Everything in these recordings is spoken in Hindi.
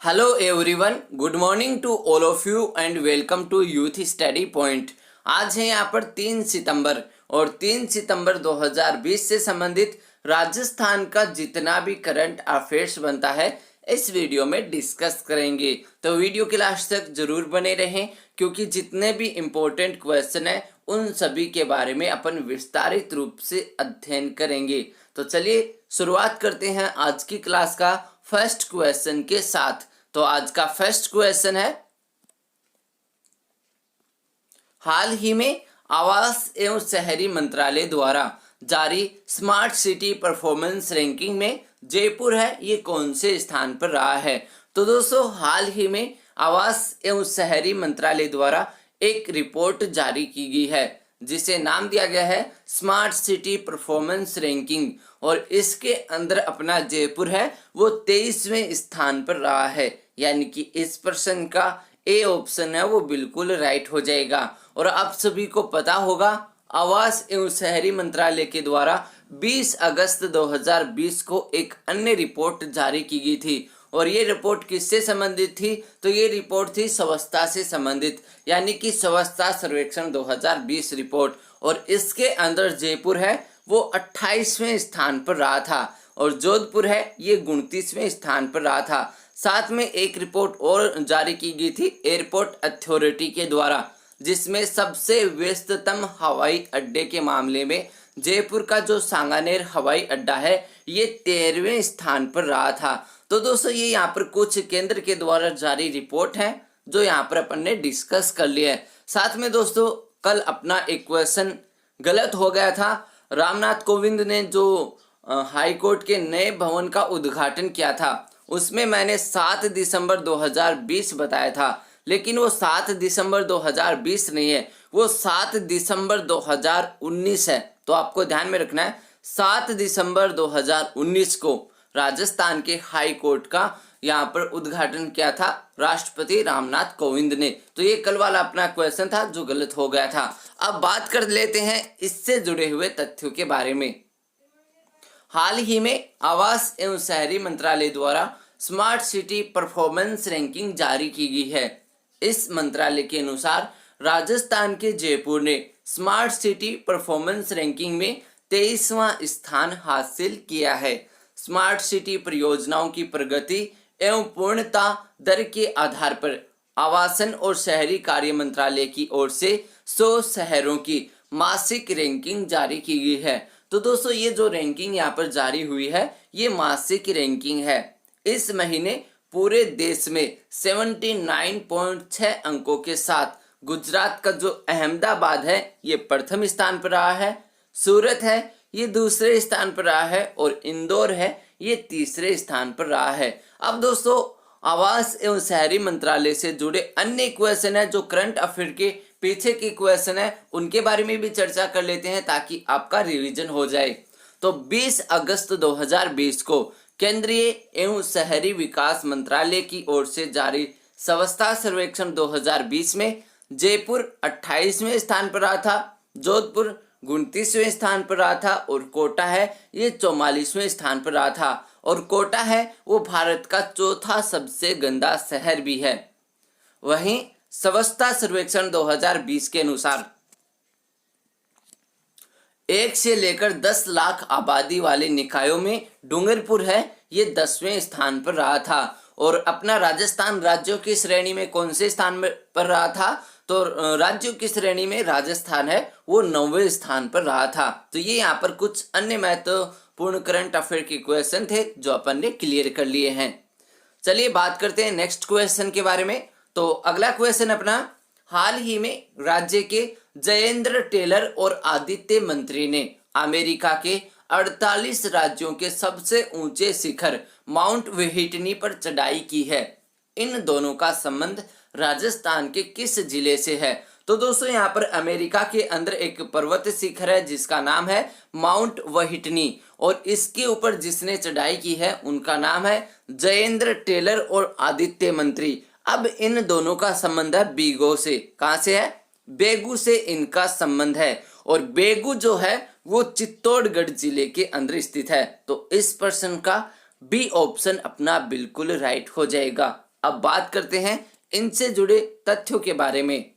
Hello everyone, good morning to all of you and welcome to Youth Study Point. आज है यहाँ पर 3 सितंबर और 3 सितंबर 2020 से संबंधित राजस्थान का जितना भी करंट अफेयर्स बनता है इस वीडियो में डिस्कस करेंगे। तो वीडियो के लास्ट तक जरूर बने रहें क्योंकि जितने भी इम्पोर्टेंट क्वेश्चन हैं उन सभी के बारे में अपन विस्तारित रूप से अध्ययन करेंगे। तो चलिए शुरुआत करते हैं आज की क्लास का फर्स्ट क्वेश्चन के साथ। तो आज का फर्स्ट क्वेश्चन है, हाल ही में आवास एवं शहरी मंत्रालय द्वारा जारी स्मार्ट सिटी परफॉर्मेंस रैंकिंग में जयपुर है ये कौन से स्थान पर रहा है। तो दोस्तों हाल ही में आवास एवं शहरी मंत्रालय द्वारा एक रिपोर्ट जारी की गई है जिसे नाम दिया गया है स्मार्ट सिटी परफॉर्मेंस रैंकिंग और इसके अंदर अपना जयपुर है वो 23वें स्थान पर रहा है। यानी कि इस प्रश्न का ए ऑप्शन है वो बिल्कुल राइट हो जाएगा। और आप सभी को पता होगा आवास एवं शहरी मंत्रालय के द्वारा 20 अगस्त 2020 को एक अन्य रिपोर्ट जारी की गई थी और ये रिपोर्ट किससे संबंधित थी। तो ये रिपोर्ट थी स्वच्छता से संबंधित, यानी कि स्वच्छता सर्वेक्षण 2020 रिपोर्ट। और इसके अंदर जयपुर है वो 28वें स्थान पर रहा था और जोधपुर है ये 29वें स्थान पर रहा था। साथ में एक रिपोर्ट और जारी की गई थी एयरपोर्ट अथॉरिटी के द्वारा जिसमें सबसे व्यस्ततम हवाई अड्डे के मामले में जयपुर का जो सांगानेर हवाई अड्डा है ये 13वें स्थान पर रहा था। तो दोस्तों ये यहाँ पर कुछ केंद्र के द्वारा जारी रिपोर्ट है जो यहाँ पर अपन ने डिस्कस कर लिया है। साथ में दोस्तों कल अपना एक क्वेश्चन गलत हो गया था। रामनाथ कोविंद ने जो हाई कोर्ट के नए भवन का उद्घाटन किया था उसमें मैंने 7 दिसंबर 2020 बताया था, लेकिन वो 7 दिसंबर 2020 नहीं है, वो 7 दिसंबर 2019 है। तो आपको ध्यान में रखना है 7 दिसंबर 2019 को राजस्थान के हाई कोर्ट का यहाँ पर उद्घाटन किया था राष्ट्रपति रामनाथ कोविंद ने। तो ये कल वाला अपना क्वेश्चन था जो गलत हो गया था। अब बात कर लेते हैं इससे जुड़े हुए तथ्यों के बारे में। हाल ही में आवास एवं शहरी मंत्रालय द्वारा स्मार्ट सिटी परफॉर्मेंस रैंकिंग जारी की गई है। इस मंत्रालय के अनुसार राजस्थान के जयपुर ने स्मार्ट सिटी परफॉर्मेंस रैंकिंग में 23वां स्थान हासिल किया है। स्मार्ट सिटी परियोजनाओं की प्रगति एवं पूर्णता दर के आधार पर आवासन और शहरी कार्य मंत्रालय की ओर से 100 शहरों की मासिक रैंकिंग जारी की गई है। तो दोस्तों ये जो रैंकिंग यहाँ पर जारी हुई है ये मासिक रैंकिंग है। इस महीने पूरे देश में 79.6 अंकों के साथ गुजरात का जो अहमदाबाद है ये प्रथम स्थान पर रहा है, सूरत है ये दूसरे स्थान पर रहा है और इंदौर है ये तीसरे स्थान पर रहा है। अब दोस्तों आवास एवं शहरी मंत्रालय से जुड़े अन्य क्वेश्चन है जो करंट अफेयर के पीछे के क्वेश्चन है उनके बारे में भी चर्चा कर लेते हैं ताकि आपका रिवीजन हो जाए। तो 20 अगस्त 2020 को केंद्रीय एवं शहरी विकास मंत्रालय की ओर से जारी स्वच्छता सर्वेक्षण 2020 में जयपुर 28वें स्थान पर रहा था, जोधपुर 29वें स्थान पर रहा था और कोटा है ये 44वें स्थान पर रहा था। और कोटा है वो भारत का चौथा सबसे गंदा शहर भी है। वहीं स्वच्छता सर्वेक्षण 2020 के अनुसार 1 से लेकर 10 लाख आबादी वाले निकायों में डूंगरपुर है ये 10वें स्थान पर रहा था। और अपना राजस्थान राज्यों की श्रेणी में कौन से स्थान पर रहा था। तो राज्यों की श्रेणी में राजस्थान है वो 9वें स्थान पर रहा था। तो ये यहाँ पर कुछ अन्य महत्वपूर्ण करंट अफेयर के क्वेश्चन थे जो अपन ने क्लियर कर लिए हैं। चलिए बात करते हैं नेक्स्ट क्वेश्चन के बारे में। तो अगला क्वेश्चन अपना, हाल ही में राज्य के जयेंद्र टेलर और आदित्य मंत्री ने अमेरिका के 48 राज्यों के सबसे ऊंचे शिखर माउंट व्हिटनी पर चढ़ाई की है। इन दोनों का संबंध राजस्थान के किस जिले से है। तो दोस्तों यहाँ पर अमेरिका के अंदर एक पर्वत शिखर है जिसका नाम है माउंट व्हिटनी और इसके ऊपर जिसने चढ़ाई की है उनका नाम है जयेंद्र टेलर और आदित्य मंत्री। अब इन दोनों का संबंध है बीगो से। कहाँ से है? बेगू से इनका संबंध है और बेगू जो है वो चित्तौड़गढ़ जिले के अंदर स्थित है। तो इस प्रश्न का बी ऑप्शन अपना बिल्कुल राइट हो जाएगा। अब बात करते हैं इनसे जुड़े तथ्यों के बारे में।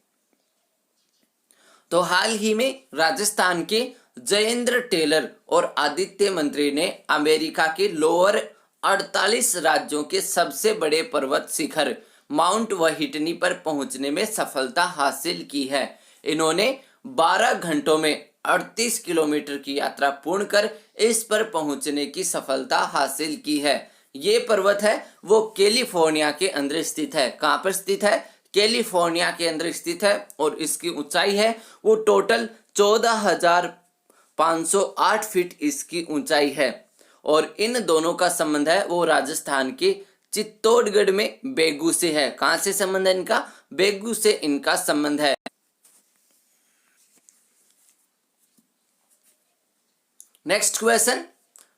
तो हाल ही में राजस्थान के जयेंद्र टेलर और आदित्य मंत्री ने अमेरिका के लोअर 48 राज्यों के सबसे बड़े पर्वत शिखर माउंट व्हिटनी पर पहुंचने में सफलता हासिल की है। इन्होंने 12 घंटों में 38 किलोमीटर की यात्रा पूर्ण कर इस पर पहुंचने की सफलता हासिल की है। ये पर्वत है वो कैलिफोर्निया के अंदर स्थित है। कहाँ पर स्थित है? कैलिफोर्निया के अंदर स्थित है और इसकी ऊंचाई है वो टोटल 14,508 फीट इसकी ऊंचाई है। और इन दोनों का संबंध है वो राजस्थान के चित्तौड़गढ़ में बेगू से है। कहाँ से संबंध है इनका? बेगू से इनका संबंध है। नेक्स्ट क्वेश्चन,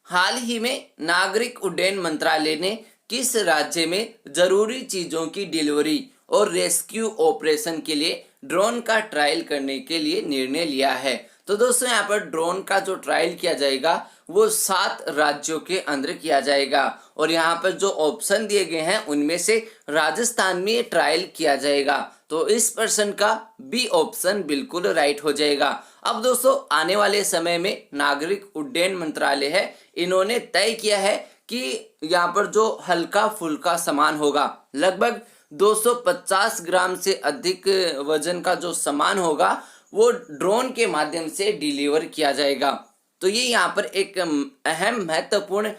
हाल ही में नागरिक उड्डयन मंत्रालय ने किस राज्य में जरूरी चीजों की डिलीवरी और रेस्क्यू ऑपरेशन के लिए ड्रोन का ट्रायल करने के लिए निर्णय लिया है? तो दोस्तों यहाँ पर ड्रोन का जो ट्रायल किया जाएगा वो 7 राज्यों के अंदर किया जाएगा और यहाँ पर जो ऑप्शन दिए गए हैं उनमें से राजस्थान में ट्रायल किया जाएगा। तो इस प्रश्न का बी ऑप्शन बिल्कुल राइट हो जाएगा। अब दोस्तों आने वाले समय में नागरिक उड्डयन मंत्रालय है इन्होंने तय किया है कि यहाँ पर जो हल्का फुल्का सामान होगा लगभग 250 ग्राम से अधिक वजन का जो सामान होगा वो ड्रोन के माध्यम से डिलीवर किया जाएगा। तो ये यहाँ पर एक अहम महत्वपूर्ण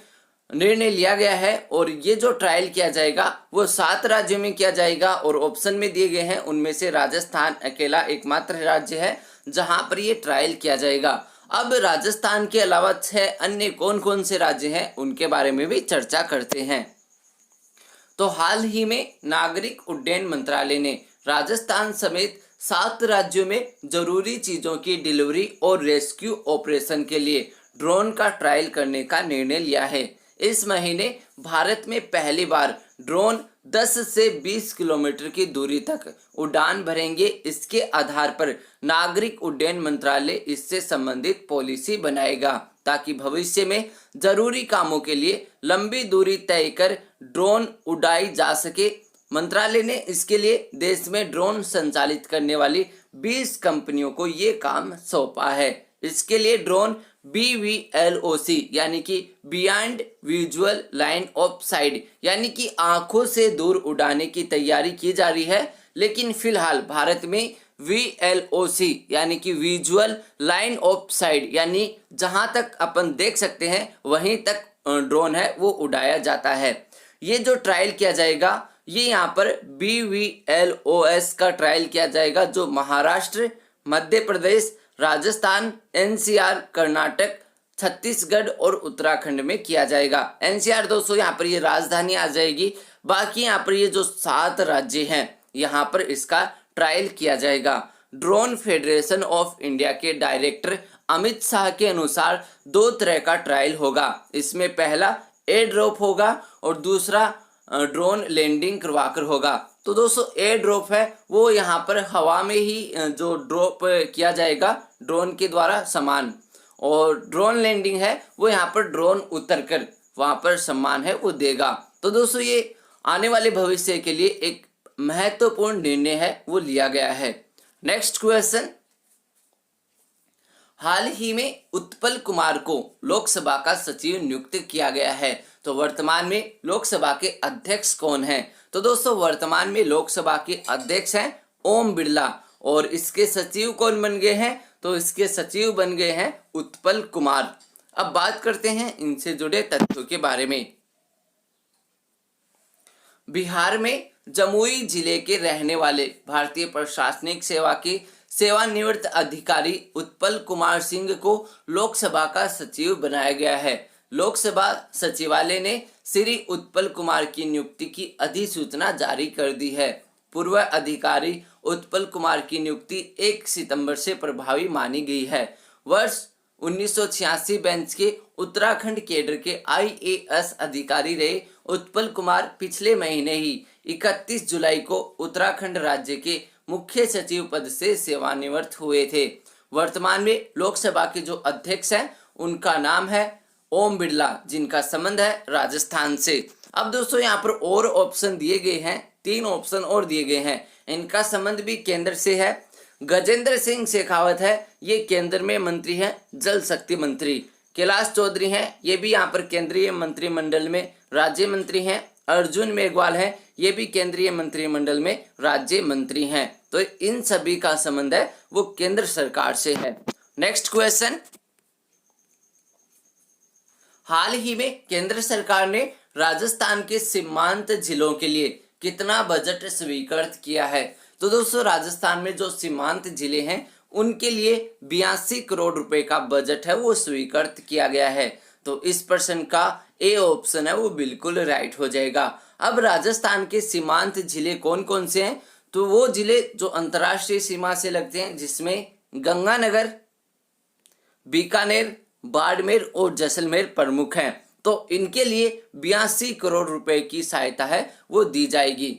निर्णय लिया गया है और ये जो ट्रायल किया जाएगा वो 7 राज्यों में किया जाएगा और ऑप्शन में दिए गए हैं उनमें से राजस्थान अकेला एकमात्र राज्य है जहां पर ये ट्रायल किया जाएगा। अब राजस्थान के अलावा 6 अन्य कौन कौन से राज्य हैं उनके बारे में भी चर्चा करते हैं। तो हाल ही में नागरिक उड्डयन मंत्रालय ने राजस्थान समेत 7 राज्यों में जरूरी चीजों की डिलीवरी और रेस्क्यू ऑपरेशन के लिए ड्रोन का ट्रायल करने का निर्णय लिया है। इस महीने भारत में पहली बार ड्रोन 10 से 20 किलोमीटर की दूरी तक उड़ान भरेंगे। इसके आधार पर नागरिक उड्डयन मंत्रालय इससे संबंधित पॉलिसी बनाएगा ताकि भविष्य में जरूरी कामों के लिए लंबी दूरी तय कर ड्रोन उड़ाई जा सके। मंत्रालय ने इसके लिए देश में ड्रोन संचालित करने वाली 20 कंपनियों को ये काम सौंपा है। इसके लिए ड्रोन BVLOC यानी कि beyond visual line of site यानी कि आंखों से दूर उड़ाने की तैयारी की जा रही है। लेकिन फिलहाल भारत में VLOC यानी कि विजुअल लाइन ऑफ साइट यानी जहां तक अपन देख सकते हैं वहीं तक ड्रोन है वो उड़ाया जाता है। ये जो ट्रायल किया जाएगा ये यहाँ पर BVLOS का ट्रायल किया जाएगा जो महाराष्ट्र, मध्य प्रदेश, राजस्थान, NCR, कर्नाटक, छत्तीसगढ़ और उत्तराखंड में किया जाएगा। NCR दोस्तों यहाँ पर ये राजधानी आ जाएगी। बाकी यहाँ पर ये जो 7 राज्य हैं यहाँ पर इसका ट्रायल किया जाएगा। ड्रोन फेडरेशन ऑफ इंडिया के डायरेक्टर अमित शाह के अनुसार 2 तरह का ट्रायल होगा। इसमें पहला एयर ड्रॉप होगा और दूसरा ड्रोन लैंडिंग करवाकर होगा। तो दोस्तों एयर ड्रॉप है वो यहाँ पर हवा में ही जो ड्रॉप किया जाएगा ड्रोन के द्वारा सामान, और ड्रोन लैंडिंग है वो यहाँ पर ड्रोन उतरकर वहाँ पर सामान है वो देगा। तो दोस्तों ये आने वाले भविष्य के लिए एक महत्वपूर्ण निर्णय है वो लिया गया है। नेक्स्ट क्वेश्चन, हाल ही में उत्पल कुमार को लोकसभा का सचिव नियुक्त किया गया है। तो वर्तमान में लोकसभा के अध्यक्ष कौन हैं? तो दोस्तों वर्तमान में लोकसभा के अध्यक्ष हैं ओम बिरला और इसके सचिव कौन बन गए हैं? तो इसके सचिव बन गए हैं उत्पल कुमार। अब बात करते हैं इनसे जुड़े तथ्यों के बारे में। बिहार में जमुई जिले के रहने वाले भारतीय प्रशासनिक सेवा के सेवानिवृत्त अधिकारी उत्पल कुमार सिंह को लोकसभा का सचिव बनाया गया है। लोकसभा सचिवालय ने श्री उत्पल कुमार की नियुक्ति की अधिसूचना जारी कर दी है। पूर्व अधिकारी उत्पल कुमार की नियुक्ति 1 सितंबर से प्रभावी मानी गई है। वर्ष 1986 बैच के उत्तराखंड कैडर के IAS अधिकारी रहे उत्पल कुमार पिछले महीने ही 31 जुलाई को उत्तराखंड राज्य के मुख्य सचिव पद से सेवानिवृत्त हुए थे। वर्तमान में लोकसभा के जो अध्यक्ष हैं उनका नाम है ओम बिरला जिनका संबंध है राजस्थान से। अब दोस्तों यहाँ पर और ऑप्शन दिए गए हैं, 3 ऑप्शन और दिए गए हैं, इनका संबंध भी केंद्र से है। गजेंद्र सिंह शेखावत है, ये केंद्र में मंत्री हैं, जल शक्ति मंत्री। कैलाश चौधरी हैं, ये भी यहाँ पर केंद्रीय मंत्रिमंडल में राज्य मंत्री हैं। अर्जुन मेघवाल हैं, ये भी केंद्रीय मंत्रिमंडल में राज्य मंत्री हैं। तो इन सभी का संबंध है वो केंद्र सरकार से है। नेक्स्ट क्वेश्चन, हाल ही में केंद्र सरकार ने राजस्थान के सीमांत जिलों के लिए कितना बजट स्वीकृत किया है? तो दोस्तों राजस्थान में जो सीमांत जिले हैं उनके लिए 82 करोड़ रुपए का बजट है वो स्वीकृत किया गया है। तो इस प्रश्न का ए ऑप्शन है वो बिल्कुल राइट हो जाएगा। अब राजस्थान के सीमांत जिले कौन कौन से हैं? तो वो जिले जो अंतर्राष्ट्रीय सीमा से लगते हैं, जिसमें गंगानगर, बीकानेर, बाड़मेर और जैसलमेर प्रमुख हैं। तो इनके लिए 82 करोड़ रुपए की सहायता है वो दी जाएगी।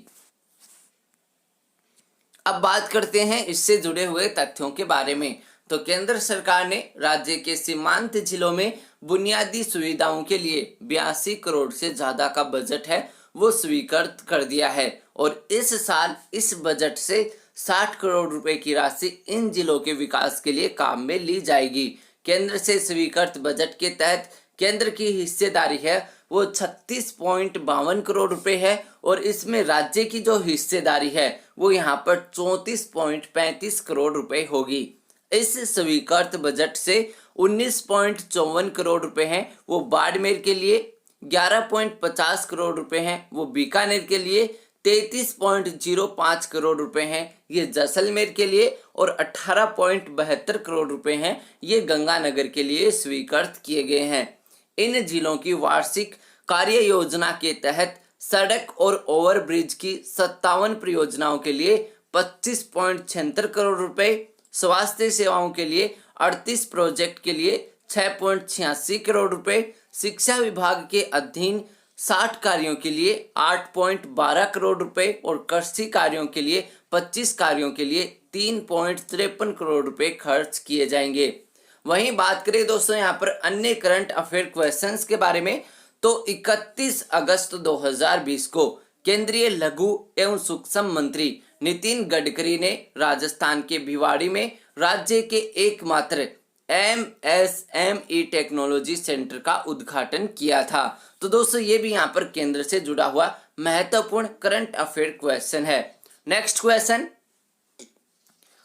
अब बात करते हैं इससे जुड़े हुए तथ्यों के बारे में। तो केंद्र सरकार ने राज्य के सीमांत जिलों में बुनियादी सुविधाओं के लिए 82 करोड़ से ज्यादा का बजट है वो स्वीकृत कर दिया है और इस साल इस बजट से 60 करोड़ रुपए की राशि इन जिलों के विकास के लिए काम में ली जाएगी। केंद्र से स्वीकृत बजट के तहत केंद्र की हिस्सेदारी है वो 36.52 करोड़ रुपए है और इसमें राज्य की जो हिस्सेदारी है वो यहाँ पर 34.35 करोड़ रुपए होगी। इस स्वीकृत बजट से 19.54 करोड़ रुपए हैं वो बाड़मेर के लिए, 11.50 करोड़ रुपए हैं वो बीकानेर के लिए, 33.05 करोड़ रुपए हैं ये जैसलमेर के लिए और 18.72 करोड़ रुपए हैं ये गंगानगर के लिए स्वीकृत किए गए हैं। इन जिलों की वार्षिक कार्य योजना के तहत सड़क और ओवरब्रिज की 57 परियोजनाओं के लिए 25.76 करोड़ रुपए, स्वास्थ्य सेवाओं के लिए 38 प्रोजेक्ट के लिए 6.86 करोड़ रुपए, शिक्षा विभाग के अधीन 60 कार्यों के लिए 8.12 करोड़ रुपए और कृषि कार्यों के लिए 25 कार्यों के लिए 3.53 करोड़ रुपए खर्च किए जाएंगे। वहीं बात करें दोस्तों यहाँ पर अन्य करंट अफेयर क्वेश्चंस के बारे में, तो 31 अगस्त 2020 को केंद्रीय लघु एवं सूक्ष्म मंत्री नितिन गडकरी ने राजस्थान के भिवाड़ी में राज्य के एकमात्र MSME टेक्नोलॉजी सेंटर का उद्घाटन किया था। तो दोस्तों ये भी यहाँ पर केंद्र से जुड़ा हुआ महत्वपूर्ण करंट अफेयर क्वेश्चन है। नेक्स्ट क्वेश्चन,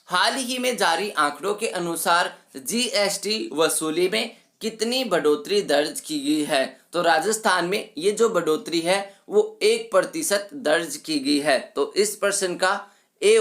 हाल ही में जारी आंकड़ों के अनुसार GST वसूली में कितनी बढ़ोतरी दर्ज की गई है? तो राजस्थान में ये जो बढ़ोतरी है वो 1% दर्ज की गई है। तो इस प्रश्न का बी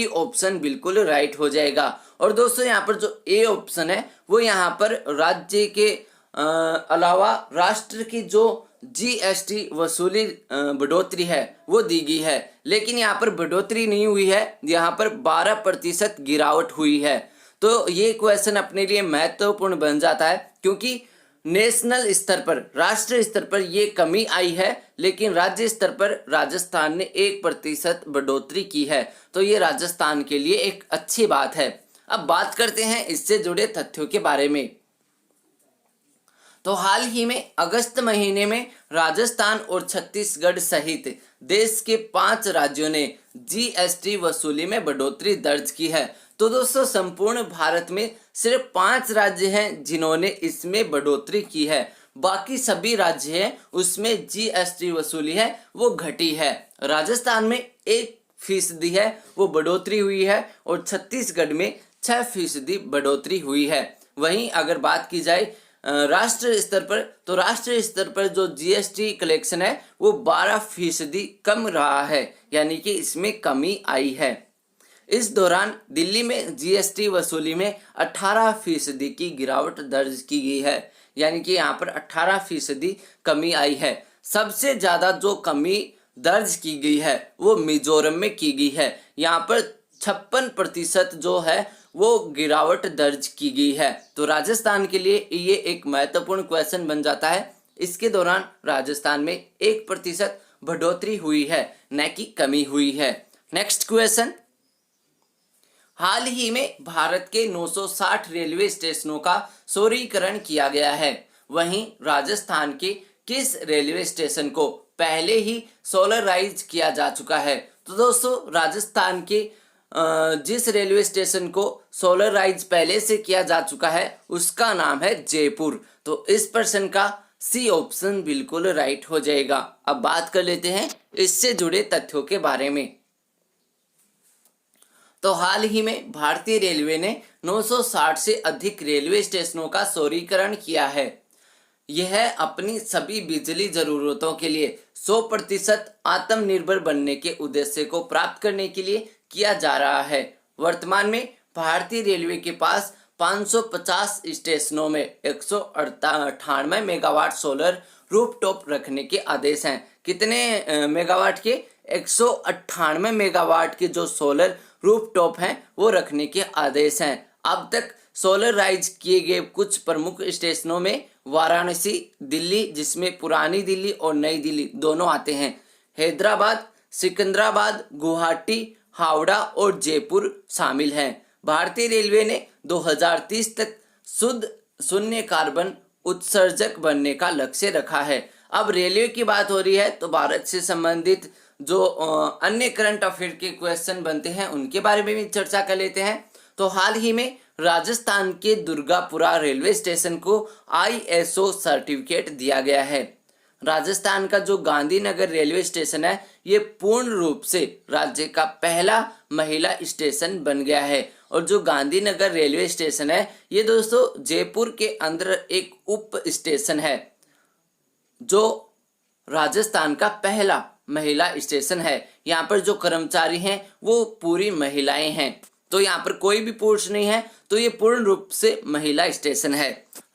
ऑप्शन बिल्कुल राइट हो जाएगा। और दोस्तों यहाँ पर जो ए ऑप्शन है वो यहाँ पर राज्य के अलावा राष्ट्र की जो GST वसूली बढ़ोतरी है वो दी गई है, लेकिन यहाँ पर बढ़ोतरी नहीं हुई है, यहाँ पर 12% गिरावट हुई है। तो ये क्वेश्चन अपने लिए महत्वपूर्ण बन जाता है क्योंकि नेशनल स्तर पर, राष्ट्रीय स्तर पर ये कमी आई है, लेकिन राज्य स्तर पर राजस्थान ने 1% बढ़ोतरी की है। तो ये राजस्थान के लिए एक अच्छी बात है। अब बात करते हैं इससे जुड़े तथ्यों के बारे में। तो हाल ही में अगस्त महीने में राजस्थान और छत्तीसगढ़ सहित देश के 5 राज्यों ने GST वसूली में बढ़ोतरी दर्ज की है। तो दोस्तों संपूर्ण भारत में सिर्फ 5 राज्य हैं जिन्होंने इसमें बढ़ोतरी की है, बाकी सभी राज्य हैं उसमें GST वसूली है वो घटी है। राजस्थान में 1% है वो बढ़ोतरी हुई है और छत्तीसगढ़ में 6% बढ़ोतरी हुई है। वहीं अगर बात की जाए राष्ट्रीय स्तर पर, तो राष्ट्रीय स्तर पर जो GST कलेक्शन है वो 12% कम रहा है, यानी कि इसमें कमी आई है। इस दौरान दिल्ली में GST वसूली में 18% की गिरावट दर्ज की गई है, यानी कि यहाँ पर 18% कमी आई है। सबसे ज़्यादा जो कमी दर्ज की गई है वो मिजोरम में की गई है, यहाँ पर 56% जो है वो गिरावट दर्ज की गई है। तो राजस्थान के लिए ये एक महत्वपूर्ण क्वेश्चन बन जाता है। इसके दौरान राजस्थान में 1% बढ़ोतरी हुई है, न कि कमी हुई है। नेक्स्ट क्वेश्चन, हाल ही में भारत के 960 रेलवे स्टेशनों का सौरीकरण किया गया है। वहीं राजस्थान के किस रेलवे स्टेशन को पहले ही सोलराइज किया जा चुका है? तो दोस्तों राजस्थान के जिस रेलवे स्टेशन को सोलराइज पहले से किया जा चुका है उसका नाम है जयपुर। तो इस प्रश्न का सी ऑप्शन बिल्कुल राइट हो जाएगा। अब बात कर लेते हैं इससे जुड़े तथ्यों के बारे में। तो हाल ही में भारतीय रेलवे ने 960 से अधिक रेलवे स्टेशनों का सौरीकरण किया है। यह अपनी सभी बिजली जरूरतों के लिए 100% आत्मनिर्भर बनने के उद्देश्य को प्राप्त करने के लिए किया जा रहा है। वर्तमान में भारतीय रेलवे के पास 550 स्टेशनों में 198 मेगावाट सोलर रूफटॉप रखने के आदेश हैं। कितने मेगावाट के? 198 मेगावाट के जो सोलर रूफटॉप हैं वो रखने के आदेश हैं। अब तक सोलराइज किए गए कुछ प्रमुख स्टेशनों में वाराणसी, दिल्ली, जिसमें पुरानी दिल्ली और नई दिल्ली दोनों आते हैं, हैदराबाद, सिकंदराबाद, गुवाहाटी, हावड़ा और जयपुर शामिल हैं। भारतीय रेलवे ने 2030 तक शुद्ध शून्य कार्बन उत्सर्जक बनने का लक्ष्य रखा है। अब रेलवे की बात हो रही है तो भारत से संबंधित जो अन्य करंट अफेयर के क्वेश्चन बनते हैं उनके बारे में भी चर्चा कर लेते हैं। तो हाल ही में राजस्थान के दुर्गापुरा रेलवे स्टेशन को ISO सर्टिफिकेट दिया गया है। राजस्थान का जो गांधीनगर रेलवे स्टेशन है ये पूर्ण रूप से राज्य का पहला महिला स्टेशन बन गया है। और जो गांधीनगर रेलवे स्टेशन है ये दोस्तों जयपुर के अंदर एक उप स्टेशन है जो राजस्थान का पहला महिला स्टेशन है। यहाँ पर जो कर्मचारी हैं वो पूरी महिलाएं हैं, तो यहाँ पर कोई भी पुरुष नहीं है, तो ये पूर्ण रूप से महिला स्टेशन है।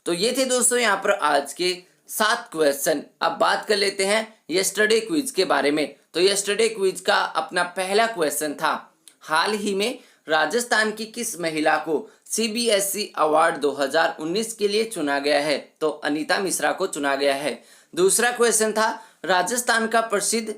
तो ये थे दोस्तों यहाँ पर आज के 7 क्वेश्चन। अब बात कर लेते हैं यस्टरडे क्विज के बारे में। तो यस्टरडे क्विज का अपना पहला क्वेश्चन था, हाल ही में राजस्थान की किस महिला को CBSE अवार्ड 2019 के लिए चुना गया है? तो अनीता मिश्रा को चुना गया है। दूसरा क्वेश्चन था, राजस्थान का प्रसिद्ध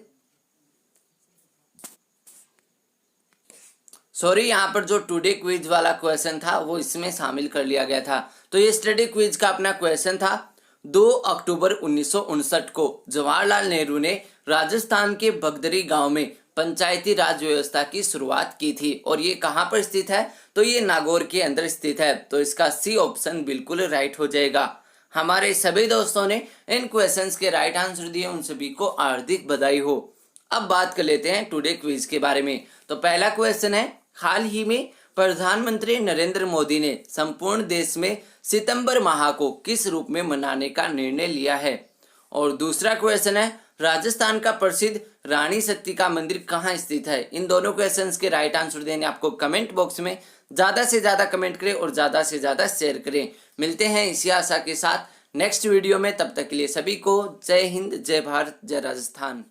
यहाँ पर जो टुडे क्विज वाला क्वेश्चन था वो इसमें शामिल कर लिया गया था। तो ये स्टडी क्विज का अपना क्वेश्चन था, 2 अक्टूबर 1959 को जवाहरलाल नेहरू ने राजस्थान के भगदरी गांव में पंचायती राज व्यवस्था की शुरुआत की थी और ये कहां पर स्थित है? तो ये नागौर के अंदर स्थित है। तो इसका सी ऑप्शन बिल्कुल राइट हो जाएगा। हमारे सभी दोस्तों ने इन क्वेश्चंस के राइट आंसर दिए, उन सभी को हार्दिक बधाई हो। अब बात कर लेते हैं टुडे क्विज के बारे में। तो पहला क्वेश्चन है, हाल ही में प्रधानमंत्री नरेंद्र मोदी ने संपूर्ण देश में सितंबर माह को किस रूप में मनाने का निर्णय लिया है? और दूसरा क्वेश्चन है, राजस्थान का प्रसिद्ध रानी शक्ति का मंदिर कहाँ स्थित है? इन दोनों क्वेश्चंस के राइट आंसर देने आपको कमेंट बॉक्स में ज़्यादा से ज़्यादा कमेंट करें और ज़्यादा से ज़्यादा शेयर करें। मिलते हैं इसी आशा के साथ नेक्स्ट वीडियो में, तब तक के लिए सभी को जय हिंद, जय भारत, जय राजस्थान।